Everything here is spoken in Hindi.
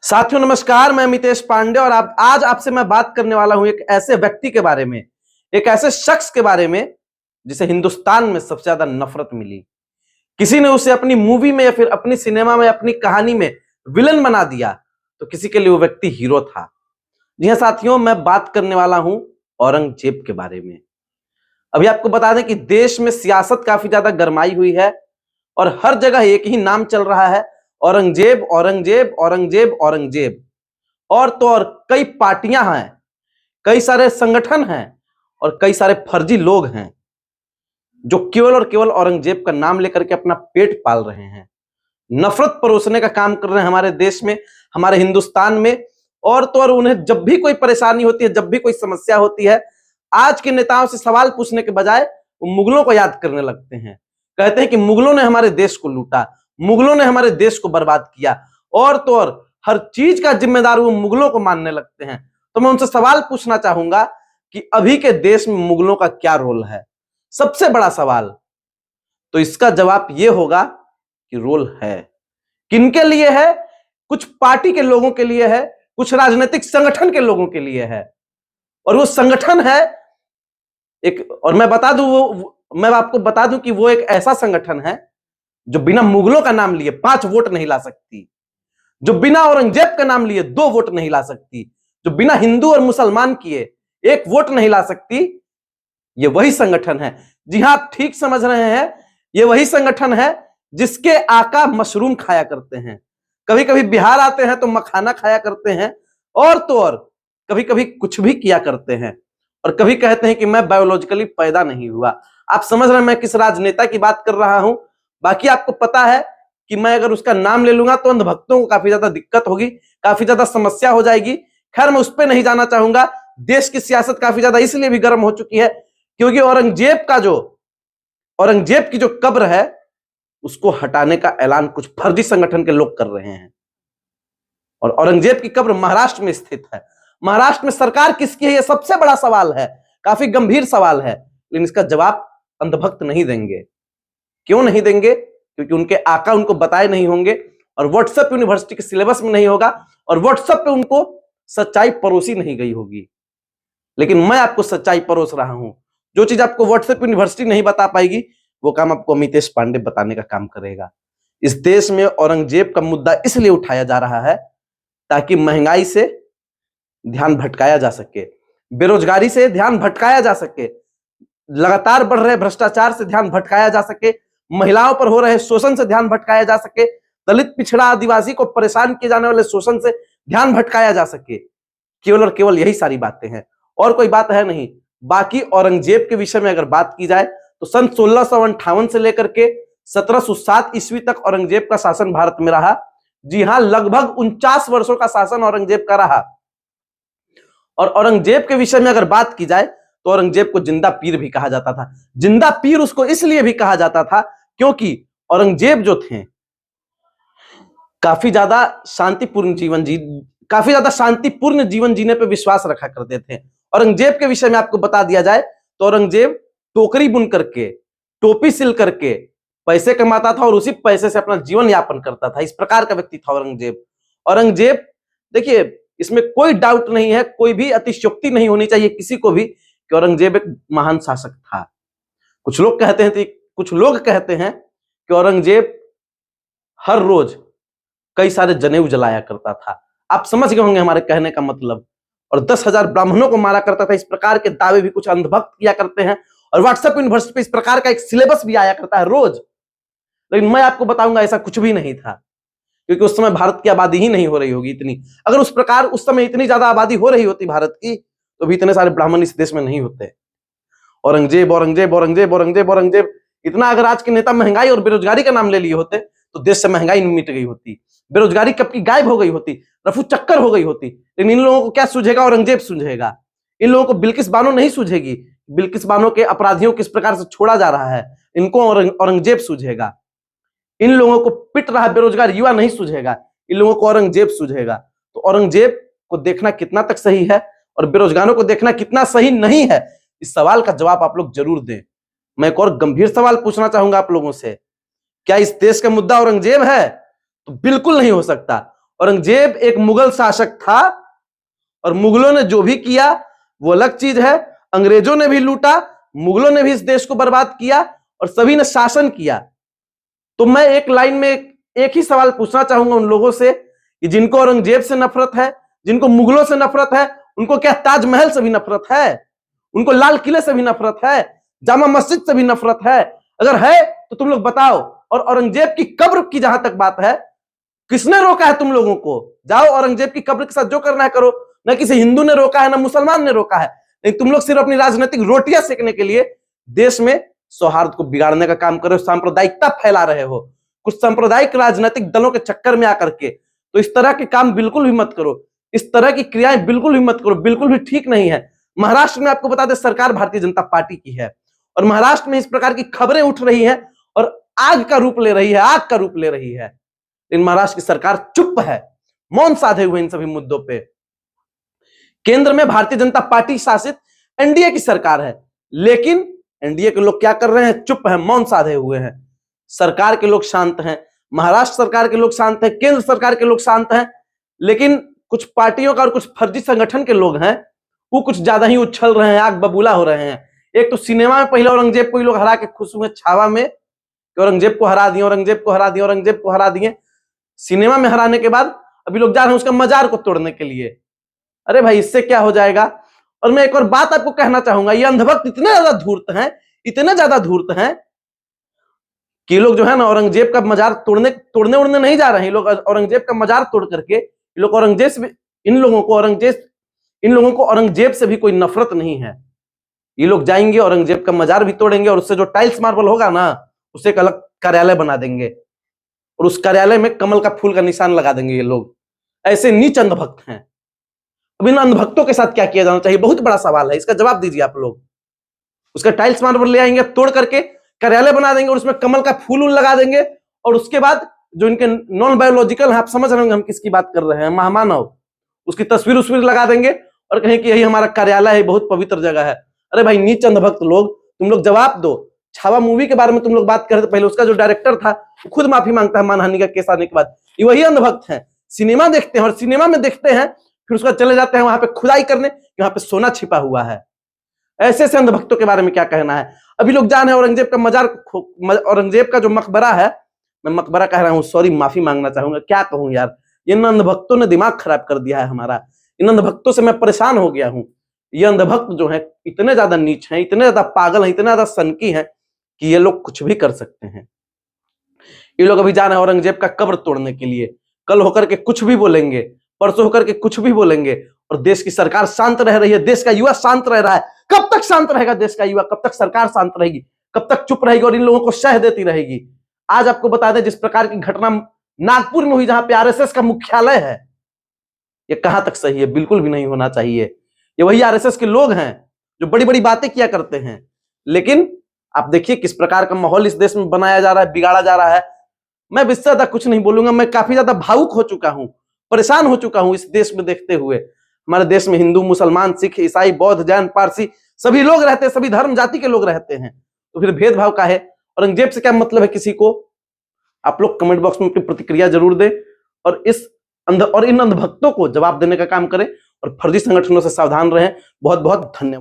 साथियों नमस्कार, मैं मितेश पांडे और आज आपसे मैं बात करने वाला हूं एक ऐसे व्यक्ति के बारे में, एक ऐसे शख्स के बारे में जिसे हिंदुस्तान में सबसे ज्यादा नफरत मिली। किसी ने उसे अपनी मूवी में या फिर अपनी सिनेमा में, अपनी कहानी में विलन बना दिया, तो किसी के लिए वो व्यक्ति हीरो था। जी हाँ साथियों, मैं बात करने वाला हूं औरंगजेब के बारे में। अभी आपको बता दें कि देश में सियासत काफी ज्यादा गरमाई हुई है और हर जगह एक ही नाम चल रहा है, औरंगजेब औरंगजेब औरंगजेब औरंगजेब। और तो और कई पार्टियां हैं, कई सारे संगठन हैं और कई सारे फर्जी लोग हैं जो केवल और केवल औरंगजेब का नाम लेकर के अपना पेट पाल रहे हैं, नफरत परोसने का काम कर रहे हैं हमारे देश में, हमारे हिंदुस्तान में। और तो और उन्हें जब भी कोई परेशानी होती है, जब भी कोई समस्या होती है, आज के नेताओं से सवाल पूछने के बजाय वो मुगलों को याद करने लगते हैं। कहते हैं कि मुगलों ने हमारे देश को लूटा, मुगलों ने हमारे देश को बर्बाद किया, और तो और हर चीज का जिम्मेदार वो मुगलों को मानने लगते हैं। तो मैं उनसे सवाल पूछना चाहूंगा कि अभी के देश में मुगलों का क्या रोल है, सबसे बड़ा सवाल। तो इसका जवाब यह होगा कि रोल है। किनके लिए है? कुछ पार्टी के लोगों के लिए है, कुछ राजनीतिक संगठन के लोगों के लिए है। और वो संगठन है एक, और मैं आपको बता दूं कि वो एक ऐसा संगठन है जो बिना मुगलों का नाम लिए 5 वोट नहीं ला सकती, जो बिना औरंगजेब का नाम लिए 2 वोट नहीं ला सकती, जो बिना हिंदू और मुसलमान किए 1 वोट नहीं ला सकती। ये वही संगठन है। जी हां, आप ठीक समझ रहे हैं, ये वही संगठन है जिसके आका मशरूम खाया करते हैं। कभी कभी बिहार आते हैं तो मखाना खाया करते हैं, और तो और कभी कभी कुछ भी किया करते हैं, और कभी कहते हैं कि मैं बायोलॉजिकली पैदा नहीं हुआ। आप समझ रहे हैं मैं किस राजनेता की बात कर रहा हूं। बाकी आपको पता है कि मैं अगर उसका नाम ले लूंगा तो अंधभक्तों को काफी ज्यादा दिक्कत होगी, काफी ज्यादा समस्या हो जाएगी। खैर, मैं उस पर नहीं जाना चाहूंगा। देश की सियासत काफी ज्यादा इसलिए भी गर्म हो चुकी है क्योंकि औरंगजेब की जो कब्र है उसको हटाने का ऐलान कुछ फर्जी संगठन के लोग कर रहे हैं। और औरंगजेब की कब्र महाराष्ट्र में स्थित है। महाराष्ट्र में सरकार किसकी है, यह सबसे बड़ा सवाल है, काफी गंभीर सवाल है। लेकिन इसका जवाब अंधभक्त नहीं देंगे। क्यों नहीं देंगे? क्योंकि उनके आका उनको बताए नहीं होंगे, और व्हाट्सएप यूनिवर्सिटी के सिलेबस में नहीं होगा, और व्हाट्सएप पे उनको सच्चाई परोसी नहीं गई होगी। लेकिन मैं आपको सच्चाई परोस रहा हूं। जो चीज आपको व्हाट्सएप यूनिवर्सिटी नहीं बता पाएगी, वो काम आपको मितेश पांडे बताने का काम करेगा। इस देश में औरंगजेब का मुद्दा इसलिए उठाया जा रहा है ताकि महंगाई से ध्यान भटकाया जा सके, बेरोजगारी से ध्यान भटकाया जा सके, लगातार बढ़ रहे भ्रष्टाचार से ध्यान भटकाया जा सके, महिलाओं पर हो रहे शोषण से ध्यान भटकाया जा सके, दलित पिछड़ा आदिवासी को परेशान किए जाने वाले शोषण से ध्यान भटकाया जा सके। केवल और केवल यही सारी बातें हैं, और कोई बात है नहीं। बाकी औरंगजेब के विषय में अगर बात की जाए तो सन 1658 से लेकर के 1707 ईस्वी तक औरंगजेब का शासन भारत में रहा। जी हां, लगभग 49 वर्षों का शासन औरंगजेब का रहा। और औरंगजेब के विषय में अगर बात की जाए तो औरंगजेब को जिंदा पीर भी कहा जाता था। जिंदा पीर उसको इसलिए भी कहा जाता था क्योंकि औरंगजेब जो थे काफी ज्यादा शांतिपूर्ण जीवन जीने पे विश्वास रखा करते थे। औरंगजेब के विषय में आपको बता दिया जाए तो औरंगजेब टोकरी बुन करके, टोपी सिल करके पैसे कमाता था और उसी पैसे से अपना जीवन यापन करता था। इस प्रकार का व्यक्ति था औरंगजेब। देखिए, इसमें कोई डाउट नहीं है, कोई भी अतिशयोक्ति नहीं होनी चाहिए किसी को भी कि औरंगजेब एक महान शासक था। कुछ लोग कहते हैं कि औरंगजेब हर रोज कई सारे जनेऊ जलाया करता था। आप समझ गए होंगे हमारे कहने का मतलब। और 10,000 ब्राह्मणों को मारा करता था। इस प्रकार के दावे भी कुछ अंधभक्त किया करते हैं, और व्हाट्सएप यूनिवर्सिटी पे इस प्रकार का एक सिलेबस भी आया करता है रोज। लेकिन मैं आपको बताऊंगा ऐसा कुछ भी नहीं था, क्योंकि उस समय भारत की आबादी ही नहीं हो रही होगी इतनी। अगर उस समय इतनी ज्यादा आबादी हो रही होती भारत की, तो भी इतने सारे ब्राह्मण इस देश में नहीं होते। औरंगजेब औरंगजेब औरंगजेब औरंगजेब औरंगजेब, इतना अगर आज के नेता महंगाई और बेरोजगारी का नाम ले लिए होते तो देश से महंगाई मिट गई होती, बेरोजगारी कब की गायब हो गई होती, रफू चक्कर हो गई होती। लेकिन इन लोगों को क्या सूझेगा? औरंगजेब सूझेगा। इन लोगों को बिल्किस बानो नहीं सूझेगी। बिल्किस बानो के अपराधियों किस प्रकार से छोड़ा जा रहा है, इनको औरंगजेब सूझेगा। इन लोगों को पिट रहा बेरोजगार युवा नहीं सूझेगा, इन लोगों को औरंगजेब सूझेगा। तो औरंगजेब को देखना कितना तक सही है और बेरोजगारों को देखना कितना सही नहीं है, इस सवाल का जवाब आप लोग जरूर दें। मैं एक और गंभीर सवाल पूछना चाहूंगा आप लोगों से, क्या इस देश का मुद्दा औरंगजेब है? तो बिल्कुल नहीं हो सकता। औरंगजेब एक मुगल शासक था और मुगलों ने जो भी किया वो अलग चीज है। अंग्रेजों ने भी लूटा, मुगलों ने भी इस देश को बर्बाद किया और सभी ने शासन किया। तो मैं एक लाइन में एक ही सवाल पूछना चाहूंगा उन लोगों से कि जिनको औरंगजेब से नफरत है, जिनको मुगलों से नफरत है, उनको क्या ताजमहल से भी नफरत है? उनको लाल किले से भी नफरत है? जामा मस्जिद से भी नफरत है? अगर है तो तुम लोग बताओ। और औरंगजेब की कब्र की जहां तक बात है, किसने रोका है तुम लोगों को? जाओ औरंगजेब की कब्र के साथ जो करना है करो। न किसी हिंदू ने रोका है, ना मुसलमान ने रोका है। लेकिन तुम लोग सिर्फ अपनी राजनीतिक रोटियां सेकने के लिए देश में सौहार्द को बिगाड़ने का काम कर रहे हो, सांप्रदायिकता फैला रहे हो कुछ सांप्रदायिक राजनीतिक दलों के चक्कर में आकर के। तो इस तरह के काम बिल्कुल भी मत करो, इस तरह की क्रियाएं बिल्कुल भी मत करो, बिल्कुल भी ठीक नहीं है। महाराष्ट्र में आपको बता दें सरकार भारतीय जनता पार्टी की है और महाराष्ट्र में इस प्रकार की खबरें उठ रही हैं और आग का रूप ले रही है, आग का रूप ले रही है। इन महाराष्ट्र की सरकार चुप है, मौन साधे हुए इन सभी मुद्दों पे। केंद्र में भारतीय जनता पार्टी शासित एनडीए की सरकार है, लेकिन एनडीए के लोग क्या कर रहे हैं? चुप है, मौन साधे हुए हैं। सरकार के लोग शांत हैं, महाराष्ट्र सरकार के लोग शांत हैं, केंद्र सरकार के लोग शांत हैं, लेकिन कुछ पार्टियों का और कुछ फर्जी संगठन के लोग हैं वो कुछ ज्यादा ही उछल रहे हैं, आग बबूला हो रहे हैं। एक तो सिनेमा में पहले औरंगजेब को ही लोग हरा के खुश हुए, छावा में कि औरंगजेब को हरा दिए, औरंगजेब को हरा दिए, औरंगजेब को हरा दिए। सिनेमा में हराने के बाद अभी लोग जा रहे हैं उसका मजार को तोड़ने के लिए। अरे भाई इससे क्या हो जाएगा? और मैं एक और बात आपको कहना चाहूंगा, ये अंधभक्त इतने ज्यादा धूर्त हैं, इतने ज्यादा धूर्त हैं कि लोग जो है ना औरंगजेब का मजार तोड़ने उड़ने नहीं जा रहे हैं। लोग औरंगजेब का मजार तोड़ करके लोग औरंगजेब से, इन लोगों को औरंगजेब से भी कोई नफरत नहीं है। ये लोग जाएंगे औरंगजेब का मजार भी तोड़ेंगे और उससे जो टाइल्स मार्बल होगा ना उससे एक अलग कार्यालय बना देंगे और उस कार्यालय में कमल का फूल का निशान लगा देंगे। ये लोग ऐसे नीच अंधभक्त हैं। अब इन अंधभक्तों के साथ क्या किया जाना चाहिए? बहुत बड़ा सवाल है, इसका जवाब दीजिए आप लोग। उसका टाइल्स मार्बल ले आएंगे, तोड़ करके कार्यालय बना देंगे और उसमें कमल का फूल लगा देंगे और उसके बाद जो इनके नॉन बायोलॉजिकल है, आप समझ रहे होंगे हम किसकी बात कर रहे हैं, महामानव, उसकी तस्वीर उसवीर लगा देंगे और कहें कि यही हमारा कार्यालय है, बहुत पवित्र जगह है। अरे भाई नीच अंधभक्त लोग, तुम लोग जवाब दो। छावा मूवी के बारे में तुम लोग बात कर रहे थे, पहले उसका जो डायरेक्टर था वो खुद माफी मांगता है मानहानि का केस आने के बाद। ये वही अंधभक्त हैं, सिनेमा देखते हैं और सिनेमा में देखते हैं फिर उसका चले जाते हैं वहां पे खुदाई करने, वहां पे सोना छिपा हुआ है। ऐसे ऐसे अंधभक्तों के बारे में क्या कहना है? अभी लोग जान है औरंगजेब का मजार, औरंगजेब का जो मकबरा है, मैं मकबरा कह रहा हूं, सॉरी माफी मांगना चाहूंगा, क्या कहूं यार, इन अंधभक्तों ने दिमाग खराब कर दिया है हमारा। इन अंधभक्तों से मैं परेशान हो गया हूं। ये अंधभक्त जो है इतने ज्यादा नीच हैं, इतने ज्यादा पागल हैं, इतने ज्यादा सनकी हैं कि ये लोग कुछ भी कर सकते हैं। ये लोग अभी जा रहे हैं औरंगजेब का कब्र तोड़ने के लिए, कल होकर के कुछ भी बोलेंगे, परसों होकर के कुछ भी बोलेंगे और देश की सरकार शांत रह रही है, देश का युवा शांत रह रहा है। कब तक शांत रहेगा देश का युवा? कब तक सरकार शांत रहेगी? कब तक चुप रहेगी और इन लोगों को शह देती रहेगी? आज आपको बता दें जिस प्रकार की घटना नागपुर में हुई जहां पे आरएसएस का मुख्यालय है, ये कहां तक सही है? बिल्कुल भी नहीं होना चाहिए। ये वही आरएसएस के लोग हैं जो बड़ी बड़ी बातें किया करते हैं, लेकिन आप देखिए किस प्रकार का माहौल इस देश में बनाया जा रहा है, बिगाड़ा जा रहा है। मैं इससे ज्यादा कुछ नहीं बोलूंगा, मैं काफी ज्यादा भावुक हो चुका हूं, परेशान हो चुका हूं इस देश में देखते हुए। हमारे देश में हिंदू, मुसलमान, सिख, ईसाई, बौद्ध, जैन, पारसी सभी लोग रहते हैं, सभी धर्म जाति के लोग रहते हैं, तो फिर भेदभाव का है? औरंगजेब से क्या मतलब है किसी को? आप लोग कमेंट बॉक्स में अपनी प्रतिक्रिया जरूर दें और इन अंधभक्तों को जवाब देने का काम करें और फर्जी संगठनों से सावधान रहें। बहुत बहुत धन्यवाद।